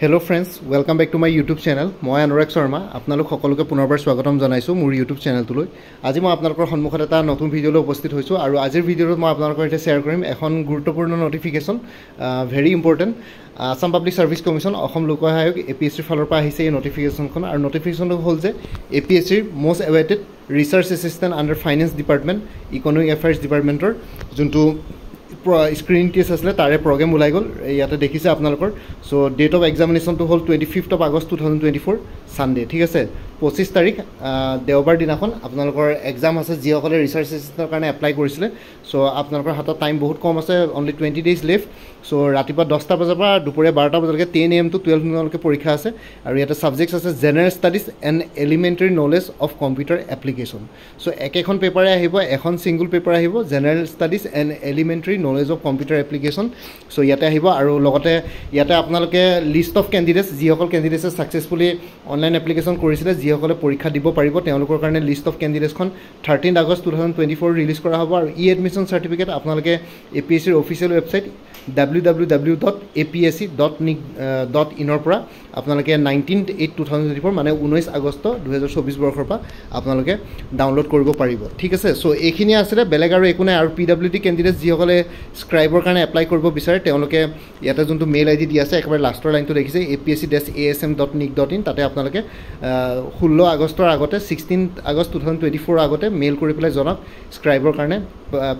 Hello friends, welcome back to my YouTube channel. মই অনুৰাগ শৰ্মা আপোনালোক সকলোকে পুনৰবাৰ স্বাগতম জনাইছো মোৰ YouTube চেনেলটোলৈ। আজি মই আপোনালোকৰ সন্মুখত এটা নতুন ভিডিঅ'লৈ উপস্থিত হৈছো আৰু আজিৰ ভিডিঅ'ত মই আপোনালোকৰ সৈতে শ্বেয়াৰ কৰিম এখন গুৰুত্বপূৰ্ণ notification very important Assam public service commission Assam লোক আয়োগ এপিএসসি ফালৰ পৰা আহিছে এই নটিফিকেশনখন আৰু নটিফিকেশনটো হ'ল যে এপিএসসিৰ most awaited research assistant under finance department economic affairs ডিপাৰ্টমেন্টৰ যোনটো স্ক্ৰিন টেষ্ট আছিলে তাৰে প্ৰগ্ৰাম ওলাই গ'ল ইয়াতে দেখিছে আপোনালোকৰ সো ডেট অফ এক্সামিনেশনটো হ'ল 25th of August 2024 সানডে ঠিক আছে 25 তাৰিখ দেওবাৰ দিনাখন আপোনালোকৰ এক্সাম আছে যিসকলে ৰিসাৰ্চ এসিস্ট্যান্টৰ কাৰণে এপ্লাই কৰিছিলে সো আপোনালোকৰ হাতত টাইম বহুত কম আছে অনলি 20 days লেফট সো ৰাতিপুৱা 10টা বজাৰ পৰা দুপৰীয়া 12টা বজালৈকে 10 AM to 12 নলৈকে পৰীক্ষা আছে আৰু ইয়াতে সাবজেক্টছ আছে general studies and elementary knowledge of computer application so একেখন পেপাৰে আহিব এখন সিঙ্গল পেপাৰ আহিব general studies and elementary knowledge of computer application so ইয়াতে আহিব আৰু লগতে ইয়াতে আপোনালোকে লিষ্ট অফ কেণ্ডিডেটছ যিসকল কেণ্ডিডেটছে সাকসেসফুলি অনলাইন এপ্লিকেশ্যন কৰিছিলে যিসকলে পৰীক্ষা দিব পাৰিব তেওঁলোকৰ কাৰণে লিষ্ট অফ কেণ্ডিডেটছখন 13 August 2024 ৰিলিজ কৰা হ'ব আৰু ই এডমিশন সাৰ্টিফিকেট আপোনালোকে এপিএসসিৰ অফিচিয়েল ৱেবছাইট www.apsc.nic.in ৰ পৰা আপোনালোকে 19/8/2024 মানে 19 আগষ্ট 2024 বৰ্ষৰ পৰা আপোনালোকে ডাউনলোড কৰিব পাৰিব ঠিক আছে সো এইখিনি আছে বেলেগ আৰু একো নাই আৰু পিডব্লিউডি কেণ্ডিডেটছ যিসকলে স্ক্ৰাইবৰ কাৰণে এপ্লাই কৰিব বিচাৰে তেওঁলোকে ইয়াতে যোনটো মেইল আইডি দি আছে একেবাৰে লাষ্টৰ লাইনটো দেখিছে apsc-asm.nic.in তাতে আপোনালোকে 16 আগষ্টৰ আগতে 16 August 2024 আগতে মেইল কৰি পেলাই জনাওক স্ক্ৰাইবৰ কাৰণে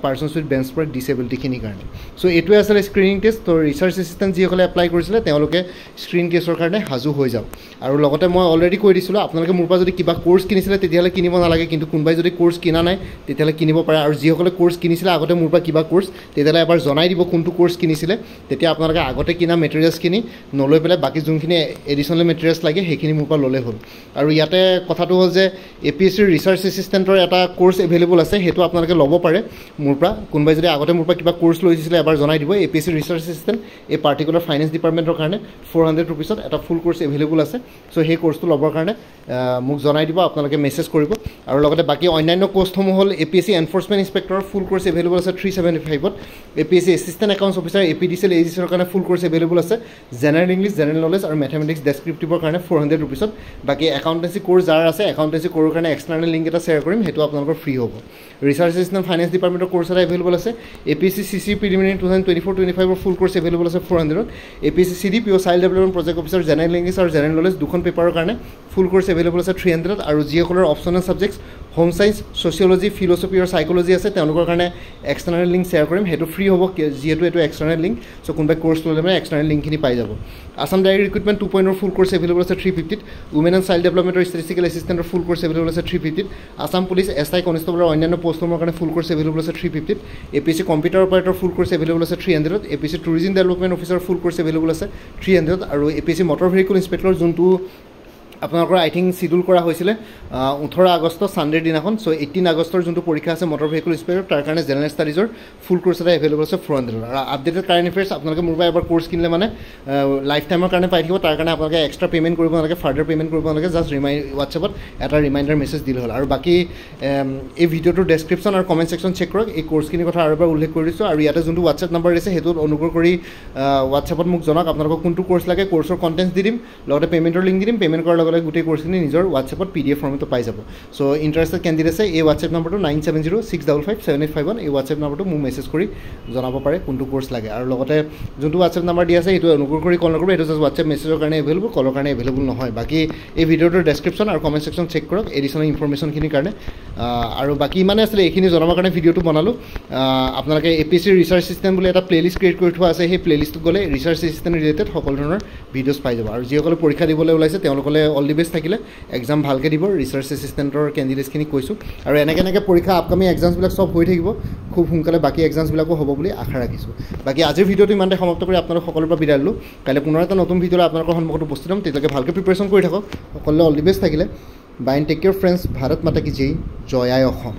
পাৰ্সনছ উইথ বেঞ্চ স্পট ডিসেবিলিটি খিনি কাৰণে সো এটোৱে আছে স্ক্ৰিনিং টেষ্ট তো ৰিসাৰ্চ এসিস্ট্যান্ট যিসকলে এপ্লাই কৰিছিলে তেওঁলোকে স্ক্ৰিন টেষ্টৰ কাৰণে হাজু হৈ যাওক আৰু লগতে মই অলৰেডি কৈ দিছিলো আপোনালোকে মোৰ পৰা যদি কিবা কোৰ্স কিনিছিলে তেতিয়ালে কিনিব নালাগে কিন্তু কোনবাই যদি কোৰ্স কিনা নাই তেতিয়ালে কিনিব পাৰে আৰু যিসকলে কোৰ্স কিনিছিলে আগতে মোৰ পৰা কিবা কোৰ্স তেতিয়ালে এবাৰ জনাই দিব কোনটো কোৰ্স কিনিছিলে তেতিয়া আপোনালোকে আগতে কিনা মেটেৰিয়েলছ কিনি নলৈ পেলাই বাকি যোনখিনি এডিশনাল মেটেৰিয়েলছ লাগে সেইখিনি মোৰ পৰা ললে হ'ল আৰু ইয়াতে কথাটো হ'ল যে এপিএসসিৰ ৰিসাৰ্চ এসিস্ট্যান্টৰ এটা কোৰ্স এভেইলেবল আছে হেতু আপোনালোকে ল'ব পাৰে মোৰ পৰা কোনবাই যদি আগতে মোৰ পৰা কিবা কোৰ্স লৈছিলে এবাৰ জনাই দিব এপিএসসি ৰিসাৰ্চ এসিস্ট্যান্ট এই পাৰ্টিকুলাৰ ফাইনেন্স ডিপাৰ্টমেন্টৰ কাৰণে 400 rupees এটা ফুল কোৰ্স এভেইলেবল আছে সো সেই কোৰ্সটো ল'বৰ কাৰণে মোক জনাই দিব আপোনালোকে মেছেজ কৰিব আৰু লগতে বাকি অন্যান্য কোৰ্সসমূহ হ'ল এপিএসসি এনফোৰ্সমেন্ট ইনস্পেক্টৰৰ ফুল কোৰ্স এভেইলেবল আছে 375 ত APSC assistant accounts officer APDCL এজিসিৰ কাৰণে ফুল কোৰ্স এভেইলেবল আছে জেনাৰেল ইংলিশ জেনাৰেল নলেজ আৰু ম্যাথমেটিক্স ডেসক্ৰিপটিভৰ কাৰণে 400 rupees ত বাকি একাউন্টেন্সি কোৰ্স যাৰ আছে একাউন্টেন্সি কোৰ্সৰ কাৰণে এক্সটাৰ্নাল লিংক এটা শেয়াৰ কৰিম হেতু আপোনালোকৰ ফ্ৰী হ'ব ৰিসাৰ্চ এসিস্ট্যান্ট ফাইনেন্স ডিপাৰ্টমেন্টৰ কোৰ্স এটা এভেইলেবল আছে এপিএসসি সিসি প্ৰিলিমিনাৰী 2024-25 ৰ ফুল কোৰ্স এভেইলেবল আছে 400 APS-C CDPO child development project officer general English আৰু জেনাৰেল নলেজ দুখন পেপাৰৰ কাৰণে ফুল কোৰ্স এভেইলেবল আছে 300 আৰু যিসকলৰ optional subjects home science sociology philosophy আৰু সাইকোলজি আছে তেওঁলোকৰ কাৰণে এক্সটাৰ্নাল লিংক শেয়াৰ কৰিম হেতু ফ্ৰী হ'ব যেহেতু এটো এক্সটাৰ্নাল লিংক সো কোনবা কোৰ্স ললে মানে এক্সটাৰ্নাল লিংকখিনি পাই যাব Assam direct recruitment 2.0 full course available আছে 350 উমেন এণ্ড চাইল্ড ডেভেলপমেন্টৰ ষ্টেটিষ্টিকেল এসিস্ট্যান্টৰ ফুল কোৰ্স এভেইলেবল আছে 350 আসাম পুলিচ এসআই কনষ্টেবলৰ অন্যান্য পোষ্টৰ কাৰণে ফুল কোৰ্স এভেইলেবল আছে 350 এপিএসসি কম্পিউটাৰ অপাৰেটৰ ফুল কোৰ্স এভেইলেবল আছে 300 এপিএসসি টুৰিজম ডেভেলপমেন্ট অফিচাৰ ফুল কোৰ্স এভেইলেবল আছে 300 আৰু এপিএসসি মটৰ ভেহিকল ইনস্পেক্টৰ যোনটো আপোনালোকৰ আই থিংক শিডিউল কৰা হৈছিলে 18 আগষ্ট সানডে দিনাখন সো 18 আগষ্টৰ যোনটো পৰীক্ষা আছে মটৰ ভেহিকল ইনস্পেক্টৰ তাৰ কাৰণে জেনাৰেল ষ্টাডিজৰ ফুল কোৰ্স এটা এভেইলেবল আছে 400 আৰু আপডেটেড কাৰেণ্ট এফেয়াৰ্স আপোনালোকে মোৰ পৰা এবাৰ কোৰ্স কিনলে মানে লাইফ টাইমৰ কাৰণে পাই থাকিব তাৰ কাৰণে আপোনালোকে এক্সট্ৰা পেমেন্ট কৰিব নালাগে ফাৰ্ডাৰ পেমেন্ট কৰিব নালাগে জাস্ট হোৱাটছএপত এটা ৰিমাইণ্ডাৰ মেছেজ দিলে হ'ল আৰু বাকি এই ভিডিঅ'টোৰ ডেসক্ৰিপশ্যন আৰু কমেন্ট সেকশন চেক কৰক এই কোৰ্সখিনিৰ কথা আৰু এবাৰ উল্লেখ কৰি দিছো আৰু ইয়াতে যোনটো হোৱাটছএপ নম্বৰ আছে হেতুত অনুগ্ৰহ কৰি হোৱাটছএপত মোক জনাওক আপোনালোকক কোনটো কোৰ্স লাগে কোৰ্সৰ কন্টেন্টছ দি দিম লগতে পেমেন্টৰ লিংক দি দিম পেমেন্ট কৰাৰ লগে লগে গোটেই কোৰ্সখিনি নিজৰ হোৱাটছএপত পিডিএফ ফৰ্মেটত পাই যাব সো ইন্টাৰেষ্টেড কেণ্ডিডেটছে এই হোৱাটছএপ নম্বৰটো 9706557851 এই হোৱাটছএপ নম্বৰটো মোক মেছেজ কৰি জনাব পাৰে কোনটো কোৰ্স লাগে আৰু লগতে যোনটো হোৱাটছএপ নম্বৰ দি আছে এইটো অনুগ্ৰহ কৰি কল নকৰিব এইটো জাস্ট হোৱাটছএপ মেছেজৰ কাৰণে এভেইলেবল কলৰ কাৰণে এভেইলেবল নহয় বাকি এই ভিডিঅ'টোৰ ডেসক্ৰিপশ্যন আৰু কমেন্ট সেকশন চেক কৰক এডিশনাল ইনফৰমেশনখিনিৰ কাৰণে আৰু বাকি মানে আছে এইখিনি জনাবৰ কাৰণে ভিডিঅ'টো বনালো আপোনালোকে এপিএসসি ৰিসাৰ্চ এসিস্ট্যান্ট বুলি এটা প্লেলিষ্ট ক্ৰিয়েট কৰি থোৱা আছে সেই প্লেলিষ্টত গ'লে ৰিসাৰ্চ এসিস্ট্যান্ট ৰিলেটেড সকলো ধৰণৰ ভিডিঅ'ছ পাই যাব আৰু যিসকলে পৰীক্ষা দিবলৈ ওলাইছে তেওঁলোকলে অল দি বেষ্ট থাকিলে এক্সাম ভালকে দিব ৰিসাৰ্চ এসিস্ট্যান্টৰ কেণ্ডিডেটছখিনি কৈছো আৰু এনেকে পৰীক্ষা আপকামিং এক্সামছবিলাক সব হৈ থাকিব খুব সোনকালে বাকি এক্সামছবিলাকো হ'ব বুলি আশা ৰাখিছো বাকি আজিৰ ভিডিঅ'টো ইমানতে সমাপ্ত কৰি আপোনালোক সকলোৰ পৰা বিদায় ললো কাইলৈ পুনৰ এটা নতুন ভিডিঅ'লৈ আপোনালোকৰ সন্মুখত উপস্থিত হ'ম তেতিয়ালৈকে ভালকে প্ৰিপাৰেচন কৰি থাকক সকলোলৈ অল দি বেষ্ট থাকিলে bye and take care friends Bharat Mata কি জয় জয় আই অসম